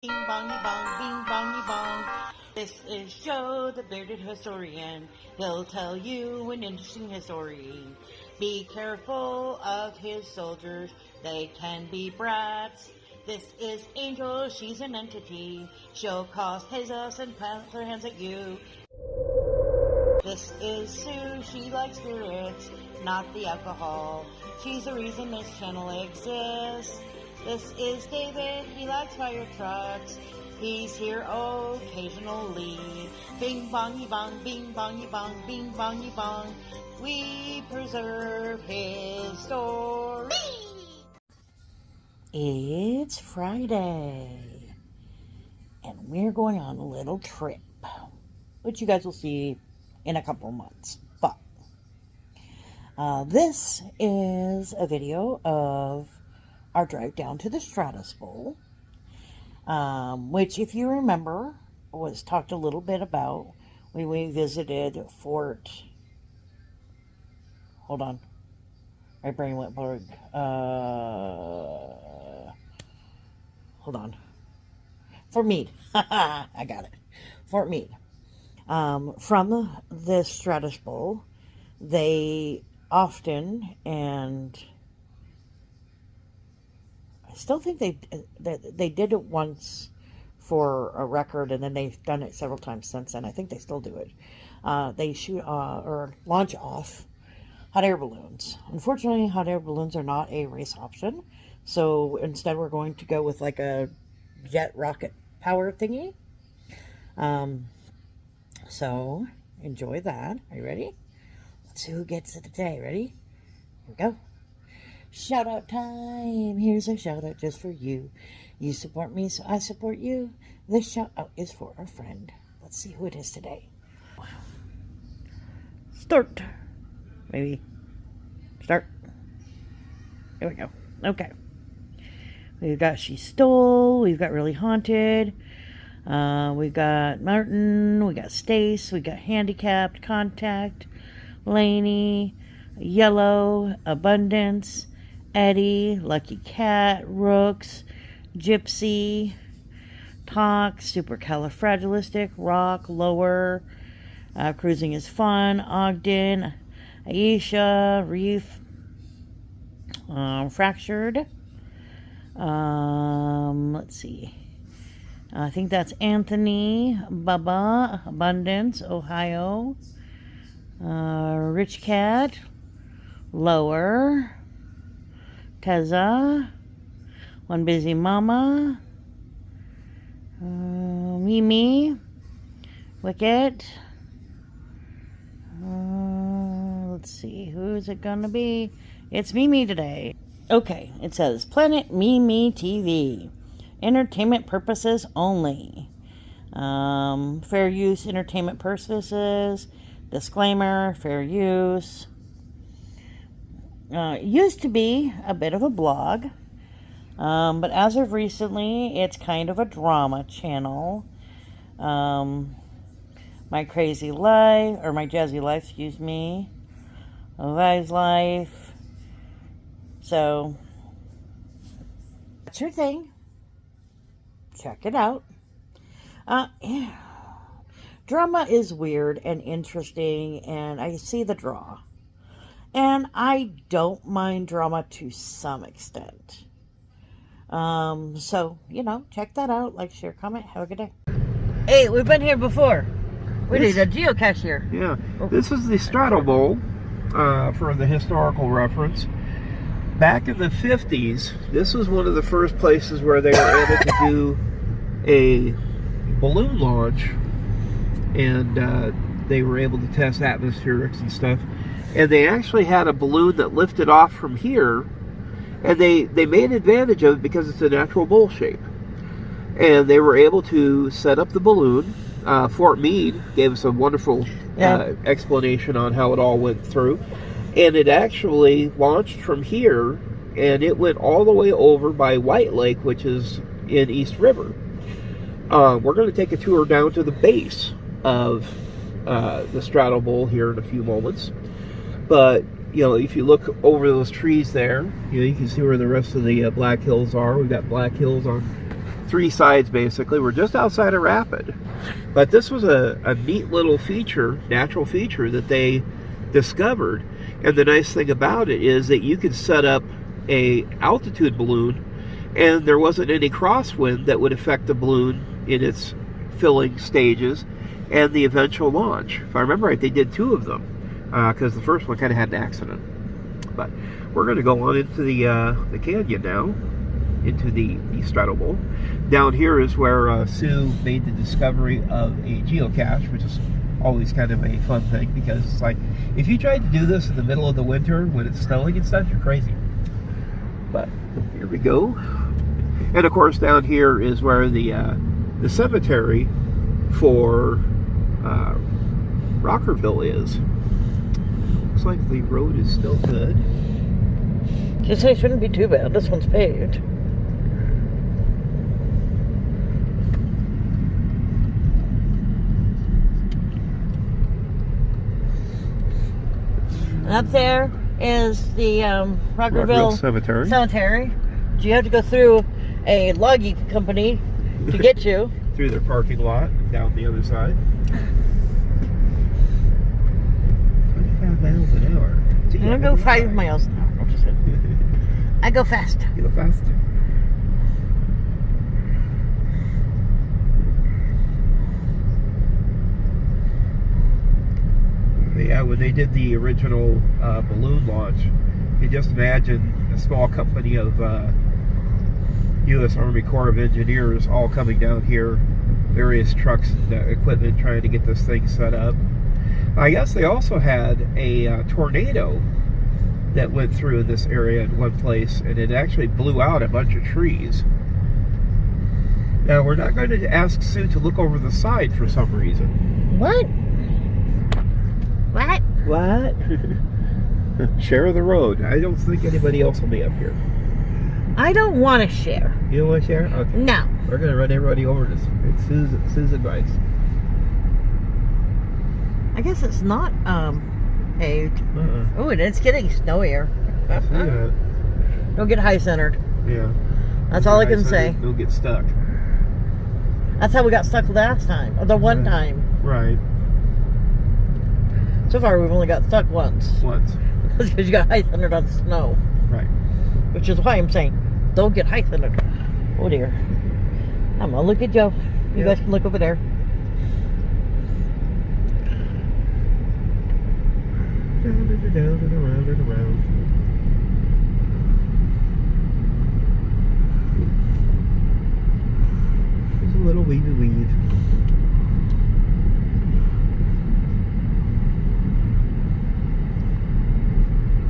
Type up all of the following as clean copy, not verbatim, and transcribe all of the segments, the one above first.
Bing bongy bong, bing bongy bong. This is Joe, the bearded historian. He'll tell you an interesting story. Be careful of his soldiers, they can be brats. This is Angel, she's an entity. She'll cause chaos and plant her hands at you. This is Sue, she likes spirits, not the alcohol. She's the reason this channel exists. This is David, he likes fire trucks. He's here occasionally. Bing bongy bong, bing bongy bong, bing bongy bong. We preserve his story. It's Friday, and we're going on a little trip, which you guys will see in a couple of months. But this is a video of our drive down to the Stratobowl, which, if you remember, was talked a little bit about when we visited Fort. Hold on, my brain went blurred. Hold on. Fort Meade. I got it. Fort Meade. From the Stratobowl, they often, and I still think they did it once for a record, and then they've done it several times since then. I think they still do it. They shoot or launch off hot air balloons. Unfortunately, hot air balloons are not a race option, so instead we're going to go with like a jet rocket power thingy. So enjoy that. Are you ready? Let's see who gets it today. Ready? Here we go. Shout out time. Here's a shout out just for you. You support me, so I support you. This shout out is for our friend. Let's see who it is today. Wow. Start. Maybe. Start. Here we go. Okay. We've got She Stole. We've got Really Haunted. We've got Martin. We got Stace. We got Handicapped. Contact. Laney. Yellow. Abundance. Eddie, Lucky Cat, Rooks, Gypsy, Talk, Supercalifragilistic, Rock, Lower, Cruising is Fun, Ogden, Aisha, Reef, Fractured. Let's see. I think that's Anthony, Bubba, Abundance, Ohio, Rich Cat, Lower, Teza, One Busy Mama, Mimi, Wicket. Let's see, who's it gonna be? It's Mimi today. Okay, it says Planet Mimi TV. Entertainment purposes only. Fair use entertainment purposes. Disclaimer, fair use. Used to be a bit of a blog, but as of recently, it's kind of a drama channel. My Crazy Life, or My Jazzy Life, excuse me. Vi's Life. So, that's your thing. Check it out. Yeah. Drama is weird and interesting, and I see the draw. And I don't mind drama to some extent. So, check that out. Like, share, comment. Have a good day. Hey, we've been here before. We did a geocache here. Yeah. Oh. This is the Stratobowl, for the historical reference. Back in the 50s, this was one of the first places where they were able to do a balloon launch. And they were able to test atmospherics and stuff. And they actually had a balloon that lifted off from here, and they made advantage of it because it's a natural bowl shape. And they were able to set up the balloon. Fort Meade gave us a wonderful explanation on how it all went through. And it actually launched from here, and it went all the way over by White Lake, which is in East River. We're going to take a tour down to the base of the Stratobowl here in a few moments. But, if you look over those trees there, you can see where the rest of the Black Hills are. We've got Black Hills on three sides basically. We're just outside of Rapid. But this was a neat little feature, natural feature that they discovered. And the nice thing about it is that you could set up a altitude balloon and there wasn't any crosswind that would affect the balloon in its filling stages and the eventual launch. If I remember right, they did 2 of them because the first one kind of had an accident. But we're going to go on into the canyon now, into the Stratobowl. Down here is where Sue made the discovery of a geocache, which is always kind of a fun thing because it's like, if you tried to do this in the middle of the winter when it's snowing and stuff, you're crazy.D here we go. And of course down here is where the cemetery for Rockerville is. Looks like the road is still good. Just say it shouldn't be too bad. This one's paved. And up there is the Rockerville Cemetery. So you have to go through a logging company to get you. Through their parking lot, down the other side. 25 miles an hour. I'm going to go 5 miles an hour. I go fast. You go fast. Yeah, when they did the original balloon launch, you just imagine a small company of U.S. Army Corps of Engineers all coming down here, various trucks and equipment trying to get this thing set up. I guess they also had a tornado that went through this area in one place, and it actually blew out a bunch of trees. Now, we're not going to ask Sue to look over the side for some reason. What? What? What? Share the road. I don't think anybody else will be up here. I don't want to share. You don't want to share? Okay. No. We're going to run everybody over this. It's Sue's advice. I guess it's not paved. Oh, and it's getting snowier. Don't get high centered. Yeah. That's all I can say. Don't get stuck. That's how we got stuck last time, or the one time. Right. So far, we've only got stuck once. Once. That's because you got high centered on snow. Right. Which is why I'm saying, don't get high centered. Oh dear. I'm gonna look at Joe. You guys can look over there. Down and around and around. There's a little weavy weave.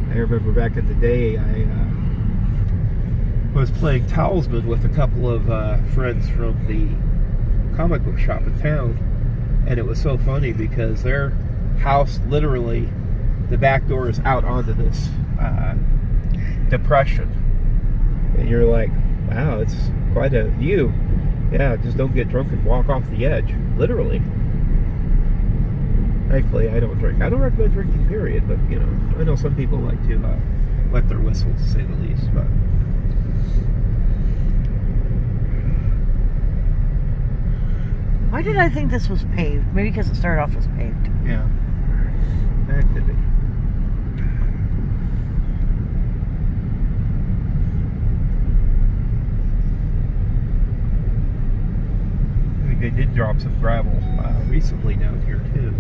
I remember back in the day, I was playing Talisman with a couple of friends from the comic book shop in town, and it was so funny because their house literally, the back door is out onto this depression, and you're like, wow, it's quite a view. Yeah, just don't get drunk and walk off the edge, literally. Thankfully, I don't drink. I don't recommend drinking, period, but, you know, I know some people like to wet their whistle, to say the least, but... Why did I think this was paved? Maybe because it started off as paved. Yeah. That could be. I think they did drop some gravel recently down here, too.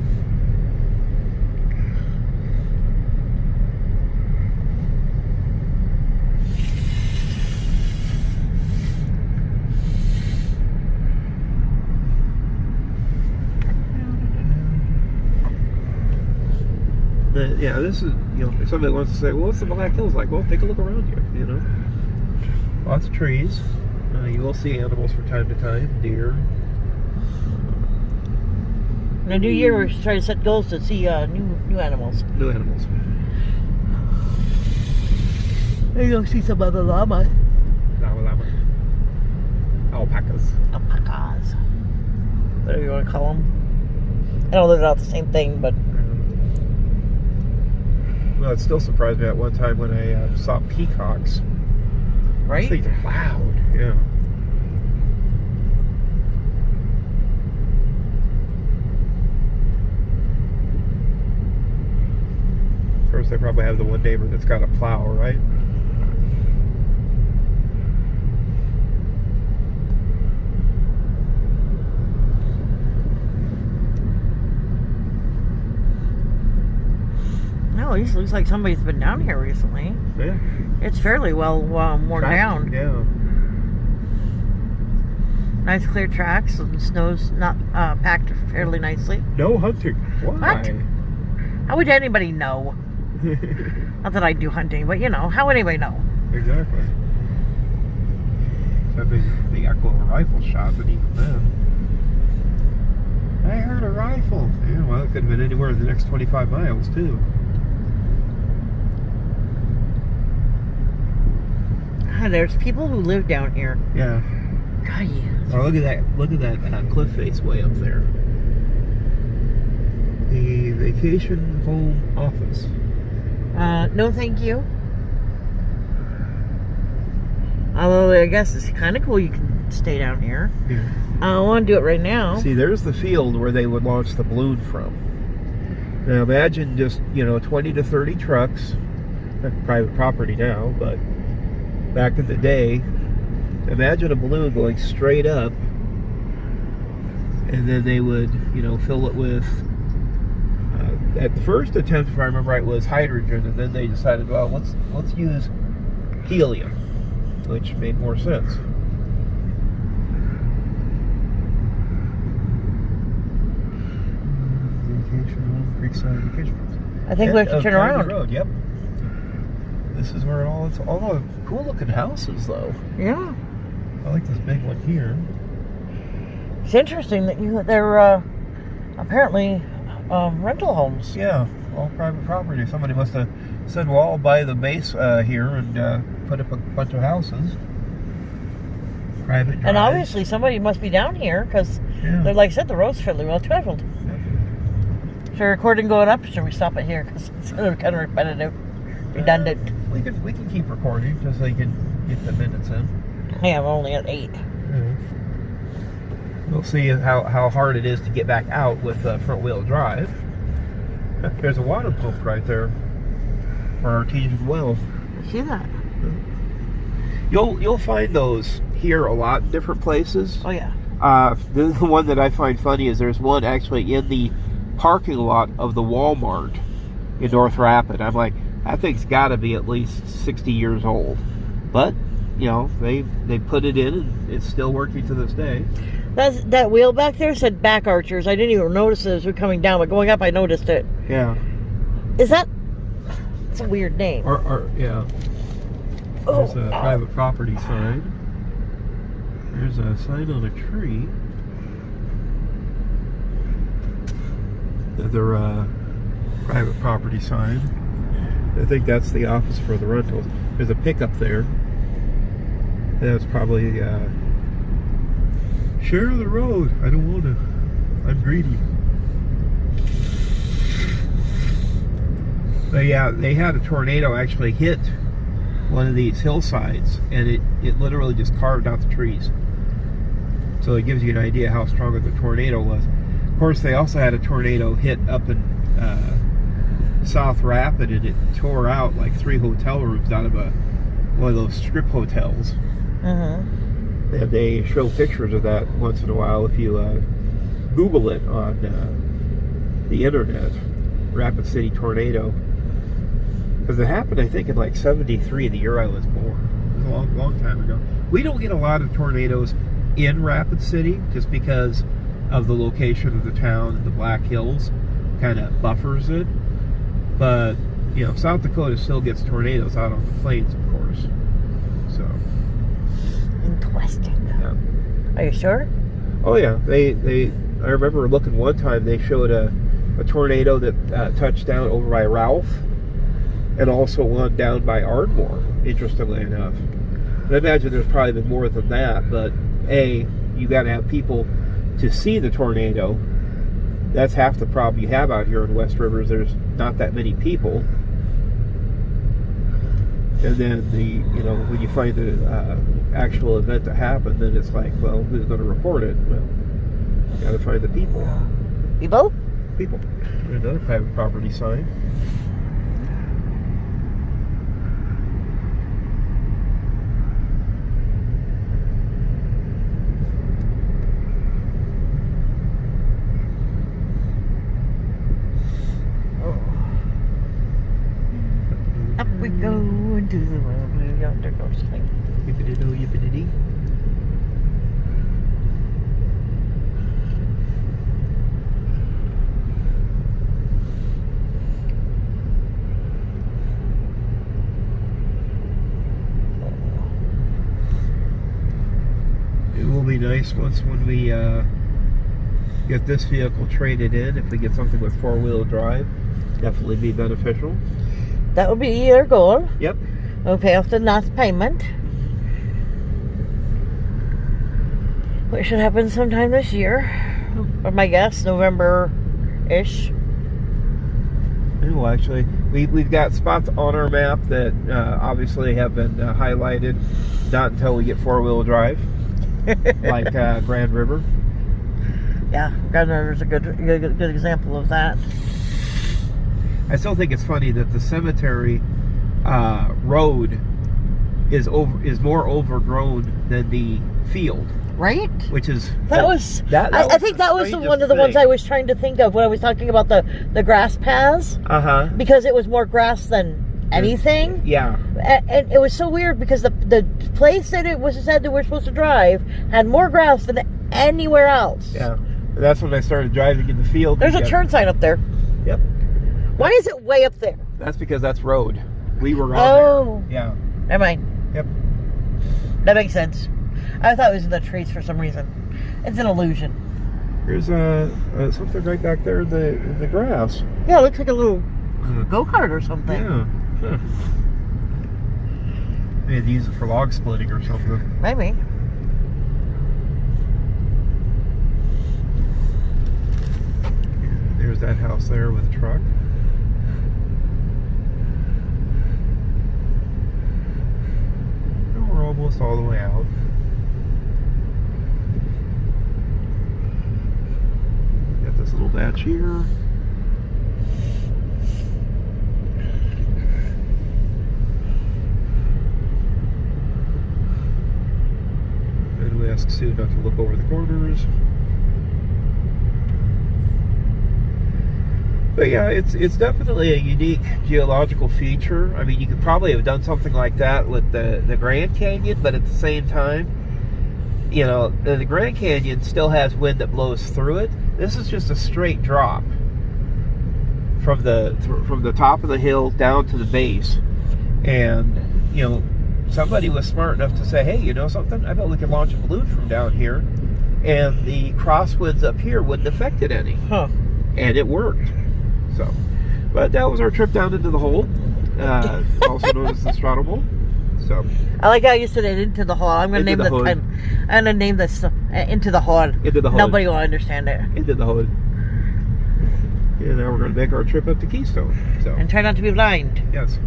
But yeah, this is, you know, if somebody wants to say, well, what's the Black Hills like? Well, take a look around you, you know. Lots of trees. You will see animals from time to time, deer. In the new year, we're trying to set goals to see new animals. New animals. Maybe you'll see some other llama. Llama. Alpacas. Alpacas. Whatever you want to call them. I know they're not the same thing, but... Well, it still surprised me at one time when I saw peacocks. Right? These things are loud, yeah. they probably have the one neighbor that's got a plow, right? No, it looks like somebody's been down here recently. Yeah. It's fairly well worn down. Yeah. Nice clear tracks, and snow's not packed fairly nicely. No hunting. Why? What? How would anybody know? Not that I do hunting, but you know, how would anybody know? Exactly. Except the echo of a rifle shot, but even then. I heard a rifle. Yeah, well, it could have been anywhere in the next 25 miles, too. There's people who live down here. Yeah. God, yeah. Oh, look at that! Look at that cliff face way up there. The vacation home office. No, thank you. Although I guess it's kind of cool you can stay down here. Yeah. I don't want to do it right now. See, there's the field where they would launch the balloon from. Now imagine just 20 to 30 trucks. Private property now, but back in the day, imagine a balloon going straight up, and then they would, fill it with, at the first attempt, if I remember right, was hydrogen, and then they decided, well, let's use helium, which made more sense. Vacation home, Creekside Vacation Homes. I think we have to turn around. Road, yep. This is where all the cool looking houses, though. Yeah. I like this big one here. It's interesting that they're apparently rental homes. Yeah, all private property. Somebody must have said, well, I'll buy the base here and put up a bunch of houses. Private drive. And obviously somebody must be down here because, like I said, the road's fairly well traveled. Yeah. So recording going up, should we stop it here? Because it's kind of repetitive, redundant. We can keep recording just so you can get the minutes in. Yeah, I'm only at 8. Yeah. We'll see how hard it is to get back out with front wheel drive. There's a water pump right there for artesian well. I see that. You'll find those here a lot in different places. Oh yeah. The one that I find funny is there's one actually in the parking lot of the Walmart in North Rapid. I'm like, that thing's got to be at least 60 years old, but they put it in and it's still working to this day. That wheel back there said back archers. I didn't even notice it as we're coming down, but going up I noticed it. Yeah. Is that? It's a weird name. Yeah. There's a private property sign. There's a sign on a tree. Another private property sign. I think that's the office for the rentals. There's a pickup there. That's probably share the road. I don't want to. I'm greedy. But yeah, they had a tornado actually hit one of these hillsides, and it literally just carved out the trees. So it gives you an idea how strong the tornado was. Of course, they also had a tornado hit up in South Rapid, and it tore out like 3 hotel rooms out of one of those strip hotels. And they show pictures of that once in a while if you Google it on the internet. Rapid City tornado. Because it happened, I think, in like 73, the year I was born. It was a long time ago. We don't get a lot of tornadoes in Rapid City just because of the location of the town and the Black Hills kind of buffers it. But, South Dakota still gets tornadoes out on the plains, of course. So. Interesting. Yeah. Are you sure? Oh, yeah. I remember looking one time, they showed a tornado that touched down over by Ralph, and also one down by Ardmore, interestingly enough. And I imagine there's probably been more than that, but you got to have people to see the tornado. That's half the problem you have out here in West Rivers. There's not that many people. And then when you find the actual event that happened, then it's like, well, who's going to report it? Well, you got to find the people. People? People. Another private property sign. 'Cause it happened, I think, in like 73, the year I was born. It was a long time ago. We don't get a lot of tornadoes in Rapid City just because of the location of the town and the Black Hills. But, South Dakota still gets tornadoes out on the plains, of course. So. People? Another private property sign. nice once when we get this vehicle traded in. If we get something with 4-wheel drive, definitely be beneficial. That would be your goal. Yep. We'll pay off the last payment, which should happen sometime this year, or my guess, November-ish. Well, actually, we've got spots on our map that obviously have been highlighted. Not until we get 4-wheel drive, like Grand River. Yeah, Grand River's a good example of that. I still think it's funny that the cemetery road is more overgrown than the field. Right? Which is I think that was one of the ones I was trying to think of when I was talking about the grass paths. Because it was more grass than anything. Yeah. And it was so weird because the place that it was said that we're supposed to drive had more grass than anywhere else. Yeah. That's when I started driving in the field. There's a turn sign up there. Yep. Why is it way up there? That's because that's road. We were on there. Yeah. Never mind. Yep. That makes sense. I thought it was in the trees for some reason. It's an illusion. There's something right back there in the grass. Yeah, it looks like a little go-kart or something. Yeah. Huh. Maybe they use it for log splitting or something. Maybe. There's that house there with a truck. And we're almost all the way out. Got this little batch here. And we ask Sue not to look over the corners. But yeah, it's definitely a unique geological feature. I mean, you could probably have done something like that with the Grand Canyon, but at the same time, you know, the Grand Canyon still has wind that blows through it. This is just a straight drop from the top of the hill down to the base. And, you know, somebody was smart enough to say, hey, you know something? I bet we could launch a balloon from down here, and the crosswinds up here wouldn't affect it any. Huh. And it worked. So, but that was our trip down into the hole, also known as the Stratobowl. So, I like how you said it, into the hole. I'm gonna name I'm gonna name this into the hole. Into the hole. Nobody will understand it. Into the hood. And now we're gonna make our trip up to Keystone. So, and try not to be blind. Yes.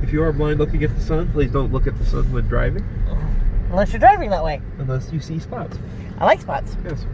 If you are blind looking at the sun, please don't look at the sun when driving. Unless you're driving that way. Unless you see spots. I like spots. Yes.